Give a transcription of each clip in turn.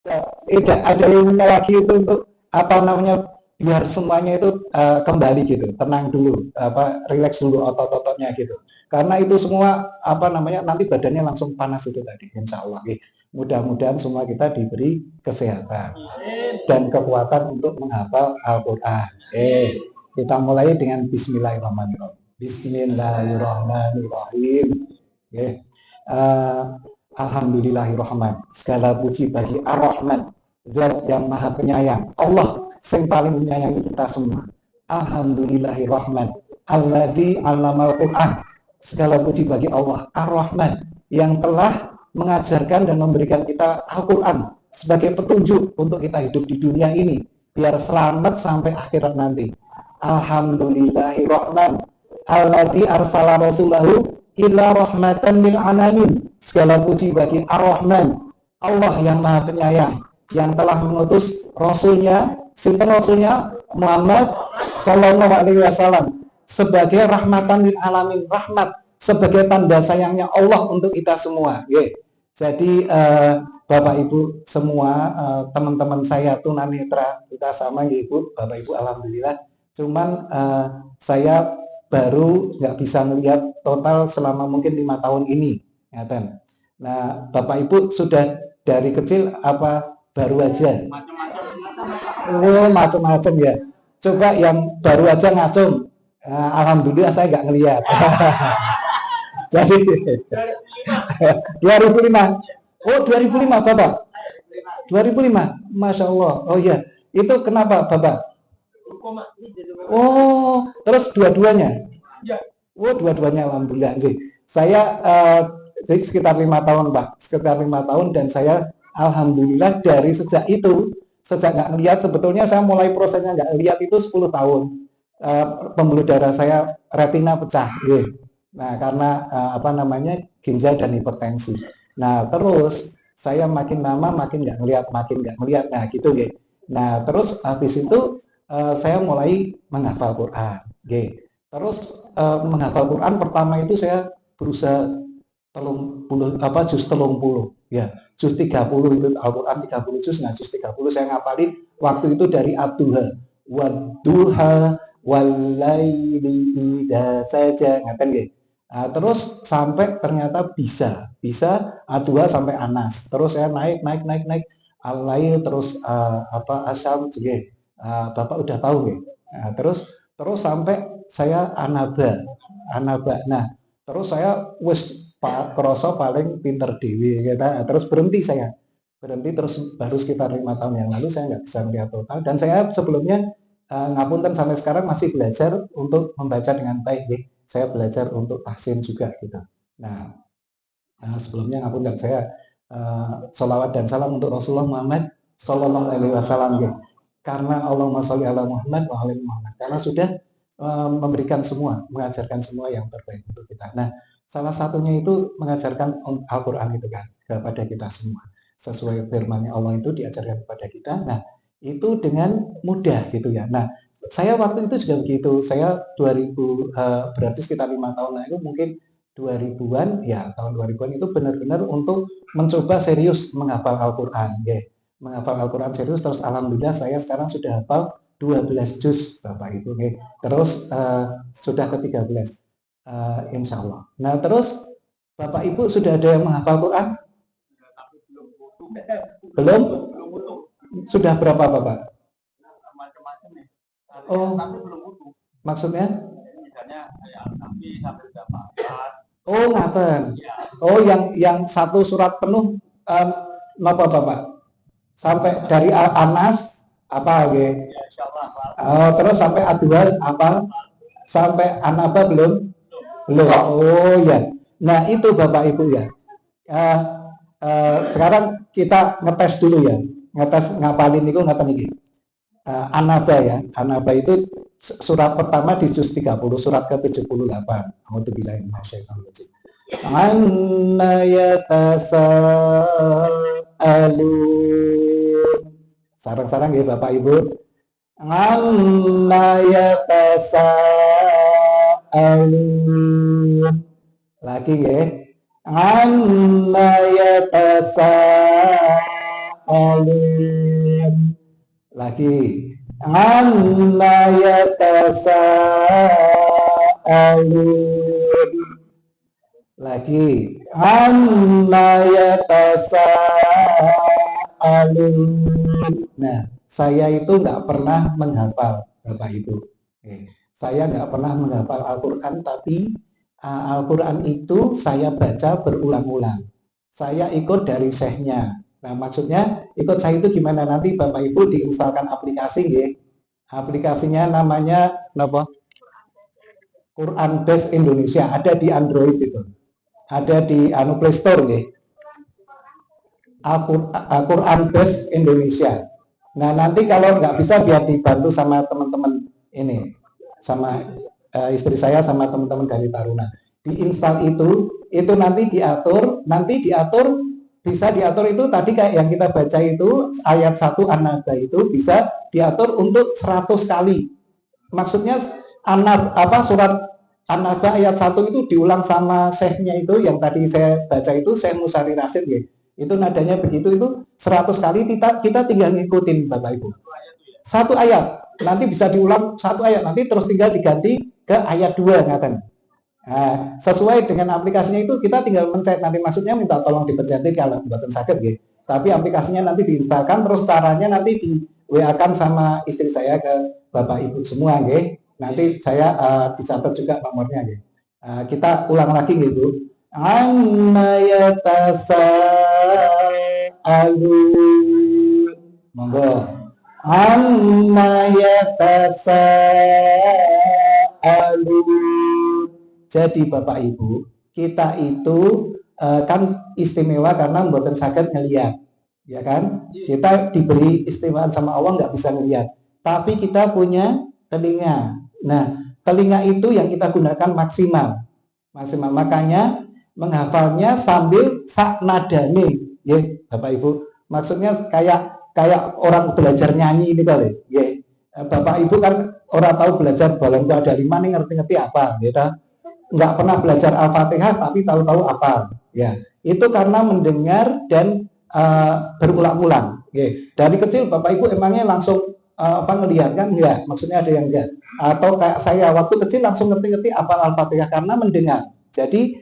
ada ilmunya lagi itu untuk apa namanya, biar semuanya itu kembali gitu, tenang dulu, apa rileks dulu otot-ototnya gitu. Karena itu semua apa namanya nanti badannya langsung panas itu tadi. Insya Allah. Mudah-mudahan semua kita diberi kesehatan dan kekuatan untuk menghafal Al-Quran. Kita mulai dengan Bismillahirrahmanirrahim. Bismillahirrahmanirrahim. Alhamdulillahirrahman. Segala puji bagi Ar-Rahman, Zat yang Maha Penyayang. Allah yang paling menyayangi kita semua. Alhamdulillahirrahman. Alladzi 'allamal Qur'an. Segala puji bagi Allah Ar-Rahman yang telah mengajarkan dan memberikan kita Al-Quran sebagai petunjuk untuk kita hidup di dunia ini biar selamat sampai akhirat nanti. Alhamdulillahirrahman. Alladzi arsala rasulahu illa rahmatan lil alamin. Segala puji bagi Ar-Rahman, Allah yang Maha Penyayang, yang telah mengutus Rasulnya, sinten Rasulnya Muhammad Sallallahu Alaihi Wasallam sebagai rahmatan lil alamin, rahmat sebagai tanda sayangnya Allah untuk kita semua. Jadi Bapak Ibu semua, teman-teman saya tunanetra, kita sama ya Ibu, Bapak Ibu alhamdulillah. Cuman saya baru nggak bisa melihat total selama mungkin 5 tahun ini. Nah, Bapak Ibu sudah dari kecil apa baru aja? Macam-macam ya. Coba yang baru aja ngacung. Alhamdulillah saya nggak ngelihat. Jadi 2005. Oh 2005 Bapak. 2005. Masya Allah. Oh iya. Itu kenapa Bapak? Oh terus dua-duanya? Oh dua-duanya alhamdulillah. Saya sekitar 5 tahun Pak, sekitar 5 tahun, dan saya alhamdulillah dari sejak itu, sejak nggak ngelihat, sebetulnya saya mulai prosesnya nggak ngelihat itu 10 tahun. Pembuluh darah saya retina pecah, nah karena apa namanya ginjal dan hipertensi. Nah terus saya makin lama makin nggak ngelihat, nah gitu Nah terus habis itu saya mulai menghafal Quran, Terus menghafal Quran pertama itu saya berusaha juz 30 ya, juz 30 itu Al-Quran 30 juz. Nah juz 30 saya ngapalin waktu itu dari Abduha wadduha walaili idza saja, ngaten nggih. Nah, terus sampai ternyata bisa Abduha sampai Anas, terus saya naik Al-Lail, terus apa Asyam nggih. Bapak udah tahu nggih. Nah, terus sampai saya Anaba. Nah, terus saya wis Pak Kroso paling pinter dewi, terus berhenti terus baru sekitar 5 tahun yang lalu saya nggak bisa melihat total, dan saya sebelumnya ngapunten sampai sekarang masih belajar untuk membaca dengan baik, saya belajar untuk tahsin juga gitu. Nah sebelumnya ngapunten saya sholawat dan salam untuk Rasulullah Muhammad Sallallahu Alaihi Wasallam karena Allahumma sholli ala Muhammad wa ala Muhammad, karena sudah memberikan semua, mengajarkan semua yang terbaik untuk kita. Nah salah satunya itu mengajarkan Al-Quran itu kan kepada kita semua. Sesuai firman Allah itu diajarkan kepada kita. Nah, itu dengan mudah gitu ya. Nah, saya waktu itu juga begitu. Saya 2000 berarti sekitar 5 tahun lalu, mungkin 2000-an ya, tahun 2000-an itu benar-benar untuk mencoba serius menghafal Al-Quran. Menghafal Al-Quran serius, terus alhamdulillah saya sekarang sudah hafal 12 juz Bapak Ibu. Terus sudah ke 13. Insya Allah. Nah terus Bapak Ibu sudah ada yang menghafal Quran? Belum? Sudah berapa Bapak? Oh, maksudnya? Oh ngaten. Oh yang satu surat penuh napa Bapak? Sampai dari Anas apa terus sampai Adwal apa? Sampai Anaba belum? Oh ya. Nah itu Bapak Ibu ya. Sekarang kita ngetes dulu ya. Ngapalin itu ngapain ini? Anaba ya. Anaba itu surat pertama di juz 30, surat ke-78. A'udzubillahi minasyaitonir rajim. Anna yatasaalun. Sarang-sarang ya Bapak Ibu. Anna yatasaalun. Lagi ya. Amma yatasaalun. yatasaalun. Lagi. Amma yatasaalun. Lagi. Amma yatasaalun. Nah, saya itu nggak pernah menghafal, Bapak Ibu. Saya nggak pernah menghafal Al-Quran, tapi Al-Quran itu saya baca berulang-ulang. Saya ikut dari syekhnya. Nah, maksudnya ikut saya itu gimana? Nanti Bapak Ibu diinstalkan aplikasi, ya. Aplikasinya namanya apa? Quran Base Indonesia. Ada di Android itu. Ada di Play Store, ya. Al-Quran Base Indonesia. Nah, nanti kalau nggak bisa biar dibantu sama teman-teman ini, sama istri saya sama teman-teman dari Taruna. Diinstal itu nanti diatur bisa diatur itu tadi kayak yang kita baca itu ayat 1 An-Naba itu bisa diatur untuk 100 kali. Maksudnya surat An-Naba ayat 1 itu diulang sama syekhnya itu yang tadi saya baca itu Syekh Musari Rasyid, ya. Itu nadanya begitu itu 100 kali kita tinggal ngikutin Bapak Ibu. Satu ayat nanti bisa diulang satu ayat, nanti terus tinggal diganti ke ayat 2 ngaten. Nah, sesuai dengan aplikasinya itu kita tinggal mencet, nanti maksudnya minta tolong dipencet kalau buatan sakit, gitu. Tapi aplikasinya nanti diinstalkan, terus caranya nanti di WA-kan sama istri saya ke Bapak Ibu semua, gitu. Nanti saya dicatat juga nomornya, gitu. Kita ulang lagi gitu. Amma yatasaalun. Monggo. Amma yatasaalun. Jadi Bapak Ibu, kita itu kan istimewa karena mboten saged ngelihat, ya kan? Kita diberi istimewaan sama Allah nggak bisa ngelihat, tapi kita punya telinga. Nah, telinga itu yang kita gunakan maksimal. Makanya menghafalnya sambil sak nadane, ya Bapak Ibu. Maksudnya kayak orang belajar nyanyi ini kali, ya. Bapak Ibu kan orang tahu belajar balonku ada 5 nih ngerti-ngerti apa, gitu. Nggak pernah belajar Al-Fatihah tapi tahu-tahu apa, ya. Itu karena mendengar dan berulang-ulang. Dari kecil Bapak Ibu emangnya langsung ngelihat kan? Enggak, maksudnya ada yang enggak. Atau kayak saya waktu kecil langsung ngerti-ngerti apa Al-Fatihah karena mendengar. Jadi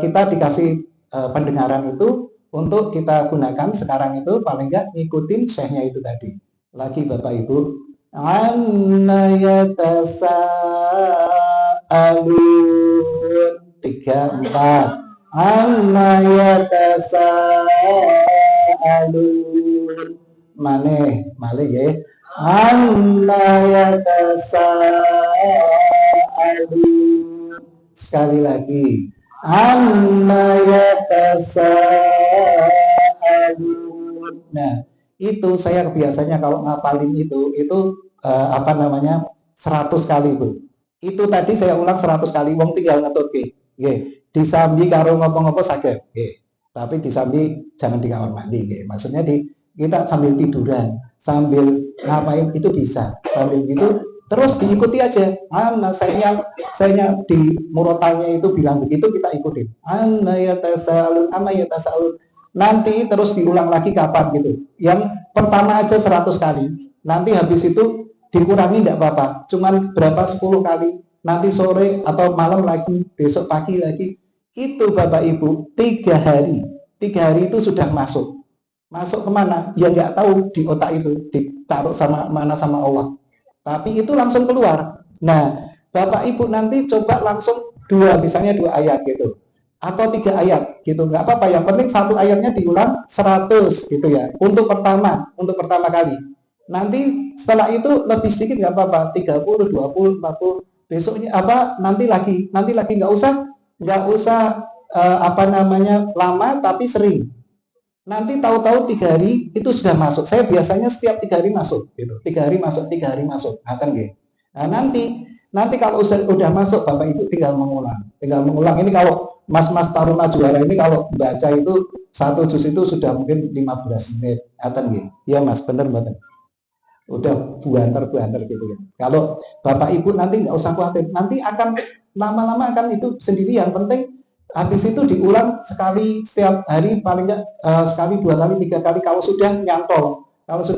kita dikasih pendengaran itu untuk kita gunakan sekarang itu paling enggak ngikutin syekhnya itu tadi. Lagi Bapak Ibu, anna yatasaalun 3 4 amma yatasaalun malih ya amma yatasaalun sekali lagi amma yatasaalun. Nah, itu saya biasanya kalau ngapalin itu 100 kali, Bu. Itu tadi saya ulang 100 kali, wong tinggal ngetutke. Nggih. Disambi karo ngopo-ngopo saged. Nggih. Tapi disambi jangan di kamar mandi, nggih. Maksudnya kita sambil tiduran, sambil ngapain itu bisa. Sambil gitu terus diikuti aja. Saya di murotalnya itu bilang begitu, kita ikutin. Amma yatasaalun. Nanti terus diulang lagi kapan gitu. Yang pertama aja 100 kali. Nanti habis itu dikurangi enggak apa-apa. Cuman berapa 10 kali. Nanti sore atau malam lagi, besok pagi lagi. Itu Bapak Ibu 3 hari. 3 hari itu sudah masuk. Masuk kemana? Ya nggak tahu di otak itu. Ditaruh sama mana sama Allah. Tapi itu langsung keluar. Nah, Bapak Ibu nanti coba langsung misalnya 2 ayat gitu. Atau 3 ayat gitu, nggak apa-apa. Yang penting 1 ayatnya diulang 100 gitu ya. Untuk pertama kali. Nanti setelah itu lebih sedikit nggak apa-apa. 30, 20, 40. Besoknya nanti lagi nggak usah lama tapi sering. Nanti tahu-tahu 3 hari itu sudah masuk. Saya biasanya setiap 3 hari masuk gitu. 3 hari masuk. Akan gitu. Nah, nanti kalau udah masuk Bapak Ibu tinggal mengulang. Ini kalau Mas Taruna juara ini kalau baca itu 1 juz itu sudah mungkin 15 menit. Akan gitu. Ya Mas, bener. Udah buanter gitu ya. Kalau Bapak Ibu nanti nggak usah khawatir, nanti akan lama-lama akan itu sendiri. Yang penting Habis itu diulang sekali setiap hari, paling enggak sekali, 2 kali, 3 kali. Kalau sudah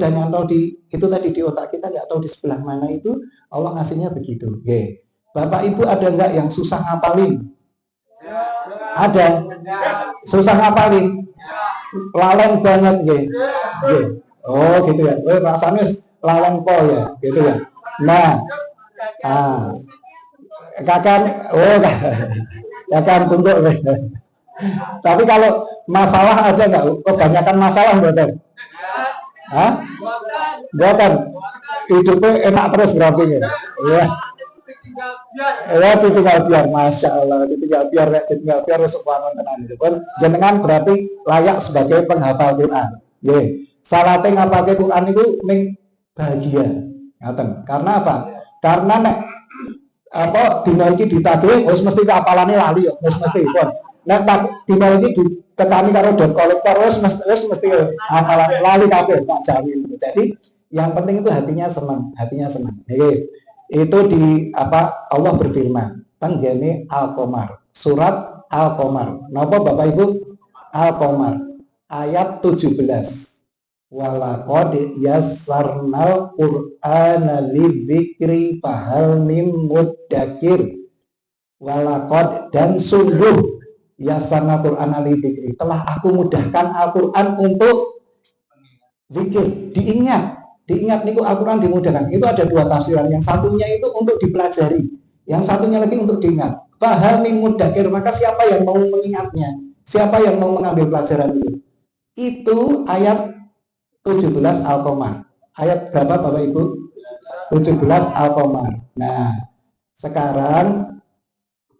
nyantol, itu tadi di otak kita, nggak tahu di sebelah mana itu Allah ngasihnya begitu. Oke. Bapak Ibu ada nggak yang susah ngapalin? Ada. Susah ngapalin? Laleng banget, oh gitu ya. Rasanya laleng po ya, gitu ya. Nah, kakak, kakak tunduk. Tapi kalau masalah ada nggak? Kebanyakan masalah buatan? Hah? Buatan. Hidupnya enak terus berarti ya. Ya, ditinggal biar, masya Allah, ditinggal biar subhanallah tenan itu pun jenengan berarti layak sebagai penghafal Quran. Salate ngapalke Quran itu ning bahagia. Ngaten. Karena apa? Karena nek dina iki ditagih wis mesti apalane lali ya, wis mesti pun. Nek dina iki ditekani karo dot kolektor wis mesti hafalan lali kabeh tak jamin. Jadi yang penting itu hatinya senang. Itu di Allah berfirman tanggane Al-Qamar, surat Al-Qamar. Napa Bapak Ibu? Al-Qamar ayat 17. Walaqad yassarnal Qur'ana lidzikri fahal mim muddakir. Walaqad, dan sungguh, yassarnal Qur'ana lidzikri, telah aku mudahkan Al-Qur'an untuk zikir, diingat niku Al-Quran dimudahkan. Itu ada 2 tafsiran. Yang satunya itu untuk dipelajari, yang satunya lagi untuk diingat. Fahal mim muddakir, maka siapa yang mau mengingatnya, siapa yang mau mengambil pelajaran itu? Itu ayat 17 Al-Qamar. Ayat berapa Bapak Ibu? 17 Al-Qamar. Nah, sekarang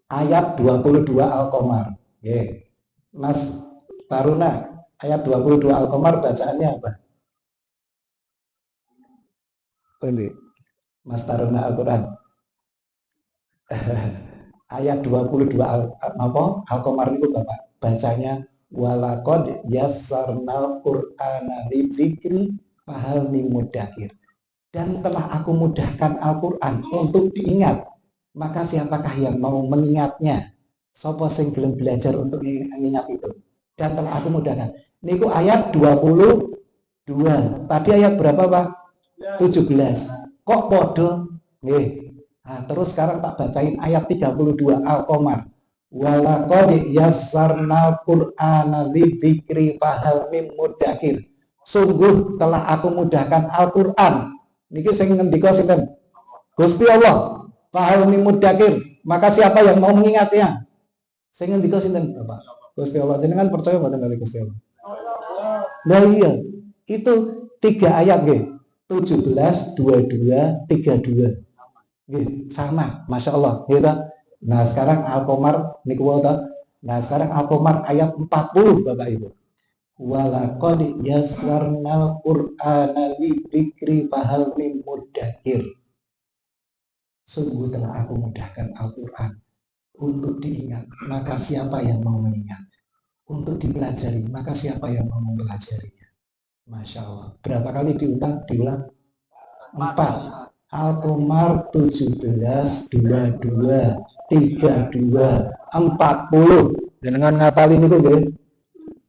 ayat 22 Al-Qamar. Mas Taruna, ayat 22 Al-Qamar bacaannya apa? Ini Mas Taruna Al-Quran. Ayat 22 Al-Qamar itu Bapak bacanya walaqad yassarnal Qur'ana lidzikri fahal mim muddakir. Dan telah aku mudahkan Al-Qur'an untuk diingat, maka siapakah yang mau mengingatnya? Sapa sing gelem belajar untuk mengingat itu? Dan telah aku mudahkan. Niku ayat 22. Tadi ayat berapa Pak? 17. Kok podo? Nah, terus sekarang tak bacain ayat 32 Al-Qamar. Walaqad yassarnal Qur'ana lidzikri fahal mim muddakir. Sungguh telah aku mudahkan Al-Qur'an. Niki sing ngendika sinten? Gusti Allah. Fahal mim muddakir. Maka siapa yang mau mengingatnya? Sing ngendika sinten, Bapak? Gusti Allah. Jenengan percaya mboten kali Gusti Allah? Lah iya. Itu 3 ayat nggih. 17, 22, 32. Sama, Masya Allah gitu. Nah sekarang Al-Qamar niku wae. Nah sekarang Al-Qamar ayat 40 Bapak Ibu. Walaqad yassarnal Qur'ana lidzikri fahal mim muddakir. Sungguh telah aku mudahkan Al-Qur'an untuk diingat, maka siapa yang mau mengingat? Untuk dipelajari, maka siapa yang mau mempelajarinya? Masya Allah. Berapa kali diulang? 4. Al-Qamar 17, 22, 32, 40. Jenengan ngapalin itu nggih.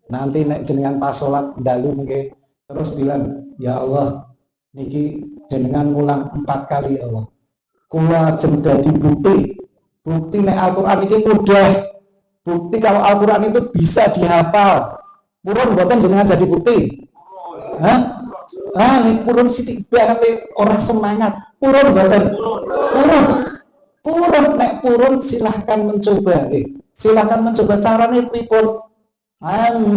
Nanti nek jenengan pas salat dalu nggih terus bilang, ya Allah, niki jenengan ngulang 4 kali ya Allah. Kula ajeng dadi bukti nek Al-Qur'an iki mudah. Bukti kalau Al-Qur'an itu bisa dihafal. Purun mboten jenengan jadi bukti. Hah? Purun sithik banget orang semangat. Purun mboten. Purun nek purun silahkan mencoba. Silahkan mencoba carane pripun.